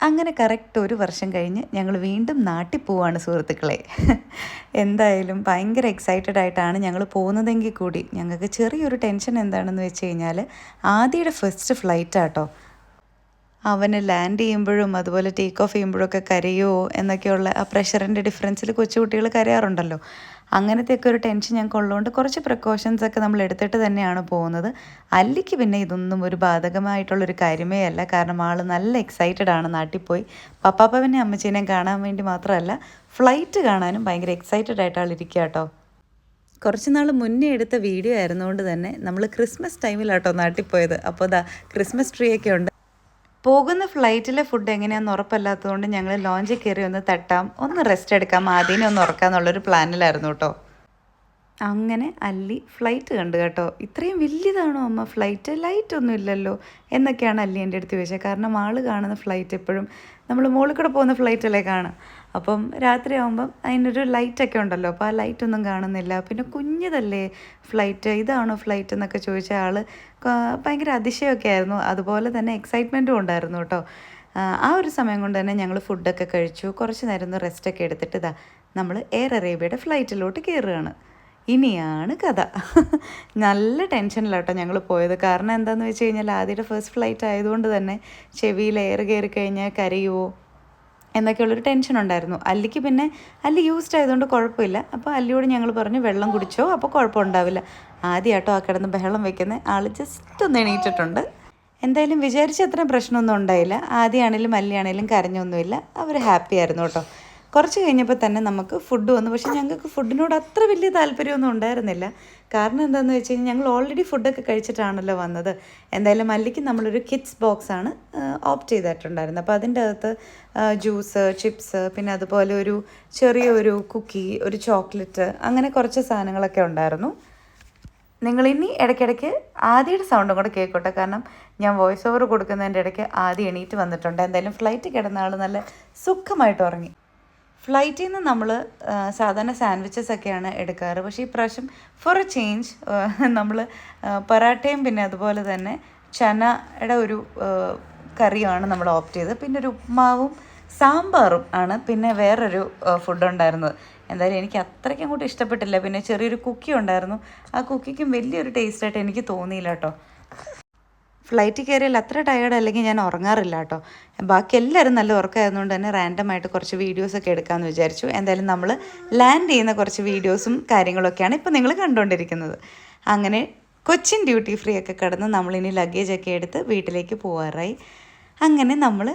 അങ്ങനെ കറക്റ്റ് ഒരു വർഷം കഴിഞ്ഞ് ഞങ്ങൾ വീണ്ടും നാട്ടിൽ പോവാണ് സുഹൃത്തുക്കളെ. എന്തായാലും ഭയങ്കര എക്സൈറ്റഡ് ആയിട്ടാണ് ഞങ്ങൾ പോകുന്നതെങ്കിൽ കൂടി ഞങ്ങൾക്ക് ചെറിയൊരു ടെൻഷൻ എന്താണെന്ന് വെച്ച് കഴിഞ്ഞാൽ ആദിയുടെ ഫസ്റ്റ് ഫ്ലൈറ്റാട്ടോ. അവന് ലാൻഡ് ചെയ്യുമ്പോഴും അതുപോലെ ടേക്ക് ഓഫ് ചെയ്യുമ്പോഴൊക്കെ കരയുമോ എന്നൊക്കെയുള്ള ആ പ്രഷറിൻ്റെ ഡിഫറൻസിൽ കൊച്ചുകുട്ടികൾ കരയാറുണ്ടല്ലോ. അങ്ങനത്തെയൊക്കെ ഒരു ടെൻഷൻ ഞങ്ങൾക്ക് ഉള്ളതുകൊണ്ട് കുറച്ച് പ്രിക്കോഷൻസ് ഒക്കെ നമ്മൾ എടുത്തിട്ട് തന്നെയാണ് പോകുന്നത്. അല്ലിക്ക് പിന്നെ ഇതൊന്നും ഒരു ബാധകമായിട്ടുള്ളൊരു കാര്യമേ അല്ല. കാരണം ആൾ നല്ല എക്സൈറ്റഡ് ആണ് നാട്ടിൽ പോയി പപ്പാപ്പനെ അമ്മച്ചീനെയും കാണാൻ വേണ്ടി മാത്രമല്ല ഫ്ലൈറ്റ് കാണാനും ഭയങ്കര എക്സൈറ്റഡ് ആയിട്ട് ആൾ ഇരിക്കുക കേട്ടോ. കുറച്ച് നാൾ മുന്നേ എടുത്ത വീഡിയോ ആയിരുന്നുകൊണ്ട് തന്നെ നമ്മൾ ക്രിസ്മസ് ടൈമിലാട്ടോ നാട്ടിൽ പോയത്. അപ്പോൾ ദാ ക്രിസ്മസ് ട്രീ ഒക്കെ ഉണ്ട്. പോകുന്ന ഫ്ലൈറ്റിലെ ഫുഡ് എങ്ങനെയാണെന്ന് ഉറപ്പല്ലാത്തതുകൊണ്ട് ഞങ്ങൾ ലോഞ്ചിൽ കയറി ഒന്ന് തട്ടാം, ഒന്ന് റെസ്റ്റ് എടുക്കാം, ആദ്യമേ ഒന്ന് ഉറക്കാമെന്നുള്ളൊരു പ്ലാനിലായിരുന്നു കേട്ടോ. അങ്ങനെ അല്ലി ഫ്ലൈറ്റ് കണ്ടു കേട്ടോ. ഇത്രയും വലിയതാണോ അമ്മ ഫ്ലൈറ്റ്, ലൈറ്റ് ഒന്നും ഇല്ലല്ലോ എന്നൊക്കെയാണ് അല്ലി എൻ്റെ അടുത്ത് ചോദിച്ചത്. കാരണം ആൾ കാണുന്ന ഫ്ലൈറ്റ് എപ്പോഴും നമ്മൾ മുകളിൽ കൂടെ പോകുന്ന ഫ്ലൈറ്റല്ലേ കാണുക. അപ്പം രാത്രി ആകുമ്പം അതിനൊരു ലൈറ്റൊക്കെ ഉണ്ടല്ലോ, അപ്പോൾ ആ ലൈറ്റൊന്നും കാണുന്നില്ല. പിന്നെ കുഞ്ഞതല്ലേ ഫ്ലൈറ്റ്, ഇതാണോ ഫ്ലൈറ്റ് എന്നൊക്കെ ചോദിച്ച ആൾ ഭയങ്കര അതിശയമൊക്കെ ആയിരുന്നു. അതുപോലെ തന്നെ എക്സൈറ്റ്മെൻറ്റും ഉണ്ടായിരുന്നു കേട്ടോ. ആ ഒരു സമയം കൊണ്ട് തന്നെ ഞങ്ങൾ ഫുഡൊക്കെ കഴിച്ചു. കുറച്ച് നേരം ഒന്ന് റെസ്റ്റൊക്കെ എടുത്തിട്ട് ഇതാ നമ്മൾ എയർ അറേബ്യയുടെ ഫ്ലൈറ്റിലോട്ട് കയറുകയാണ്. ഇനിയാണ് കഥ. നല്ല ടെൻഷനിലാട്ടോ ഞങ്ങൾ പോയത്. കാരണം എന്താണെന്ന് വെച്ച് കഴിഞ്ഞാൽ ആദ്യത്തെ ഫസ്റ്റ് ഫ്ലൈറ്റ് ആയതുകൊണ്ട് തന്നെ ചെവിയിൽ എയർ കയറി കഴിഞ്ഞാൽ കരയുമോ എന്നൊക്കെയുള്ളൊരു ടെൻഷൻ ഉണ്ടായിരുന്നു. അല്ലിക്ക് പിന്നെ അല്ലി യൂസ്ഡ് ആയതുകൊണ്ട് കുഴപ്പമില്ല. അപ്പോൾ അല്ലിയോട് ഞങ്ങൾ പറഞ്ഞു വെള്ളം കുടിച്ചോ, അപ്പോൾ കുഴപ്പമുണ്ടാവില്ല. ആദ്യമായിട്ടോ ആ കിടന്ന് ബഹളം വെക്കുന്നത്. ആൾ ജസ്റ്റ് ഒന്ന് എണീറ്റിട്ടുണ്ട്. എന്തായാലും വിചാരിച്ച അത്രയും പ്രശ്നമൊന്നും ഉണ്ടായില്ല. ആദ്യമാണേലും അല്ലിയാണേലും കരഞ്ഞൊന്നുമില്ല. അവർ ഹാപ്പി ആയിരുന്നു കേട്ടോ. കുറച്ച് കഴിഞ്ഞപ്പോൾ തന്നെ നമുക്ക് ഫുഡ് വന്നു. പക്ഷേ ഞങ്ങൾക്ക് ഫുഡിനോട് അത്ര വലിയ താല്പര്യമൊന്നും ഉണ്ടായിരുന്നില്ല. കാരണം എന്താണെന്ന് വെച്ച് കഴിഞ്ഞാൽ ഞങ്ങൾ ഓൾറെഡി ഫുഡൊക്കെ കഴിച്ചിട്ടാണല്ലോ വന്നത്. എന്തായാലും മല്ലിക്ക് നമ്മളൊരു കിഡ്സ് ബോക്സാണ് ഓപ്റ്റ് ചെയ്തിട്ടുണ്ടായിരുന്നത്. അപ്പോൾ അതിൻ്റെ അകത്ത് ജ്യൂസ്, ചിപ്സ്, പിന്നെ അതുപോലെ ഒരു ചെറിയൊരു കുക്കി, ഒരു ചോക്ലേറ്റ്, അങ്ങനെ കുറച്ച് സാധനങ്ങളൊക്കെ ഉണ്ടായിരുന്നു. നിങ്ങളിനി ഇടയ്ക്കിടയ്ക്ക് ആദിയുടെ സൗണ്ടും കൂടെ കേൾക്കട്ടെ. കാരണം ഞാൻ വോയിസ് ഓവർ കൊടുക്കുന്നതിൻ്റെ ഇടയ്ക്ക് ആദ്യം എണീറ്റ് വന്നിട്ടുണ്ട്. എന്തായാലും ഫ്ലൈറ്റ് കിടന്ന ആൾ നല്ല സുഖമായിട്ട് ഉറങ്ങി. ഫ്ലൈറ്റിൽ നിന്ന് നമ്മൾ സാധാരണ സാൻഡ്വിച്ചസ് ഒക്കെയാണ് എടുക്കാറ്. പക്ഷേ ഈ പ്രാവശ്യം ഫോർ എ ചേഞ്ച് നമ്മൾ പൊറാട്ടയും പിന്നെ അതുപോലെ തന്നെ ചനയുടെ ഒരു കറിയുമാണ് നമ്മൾ ഓപ്റ്റ് ചെയ്തത്. പിന്നെ ഒരു ഉപ്മാവും സാമ്പാറും ആണ് പിന്നെ വേറൊരു ഫുഡ് ഉണ്ടായിരുന്നത്. എന്തായാലും എനിക്ക് അത്രയ്ക്കും അങ്ങോട്ട് ഇഷ്ടപ്പെട്ടില്ല. പിന്നെ ചെറിയൊരു കുക്കി ഉണ്ടായിരുന്നു. ആ കുക്കിക്കും വലിയൊരു ടേസ്റ്റായിട്ട് എനിക്ക് തോന്നിയില്ല കേട്ടോ. ഫ്ലൈറ്റ് കയറിയാൽ അത്ര ടയേർഡ് അല്ലെങ്കിൽ ഞാൻ ഉറങ്ങാറില്ല കേട്ടോ. ബാക്കി എല്ലാവരും നല്ല ഉറക്കമായതുകൊണ്ട് തന്നെ റാൻഡമായിട്ട് കുറച്ച് വീഡിയോസൊക്കെ എടുക്കാമെന്ന് വിചാരിച്ചു. എന്തായാലും നമ്മൾ ലാൻഡ് ചെയ്യുന്ന കുറച്ച് വീഡിയോസും കാര്യങ്ങളൊക്കെയാണ് ഇപ്പോൾ നിങ്ങൾ കണ്ടുകൊണ്ടിരിക്കുന്നത്. അങ്ങനെ കൊച്ചിൻ ഡ്യൂട്ടി ഫ്രീ ഒക്കെ കടന്ന് നമ്മളിനി ലഗേജൊക്കെ എടുത്ത് വീട്ടിലേക്ക് പോകാറായി. അങ്ങനെ നമ്മൾ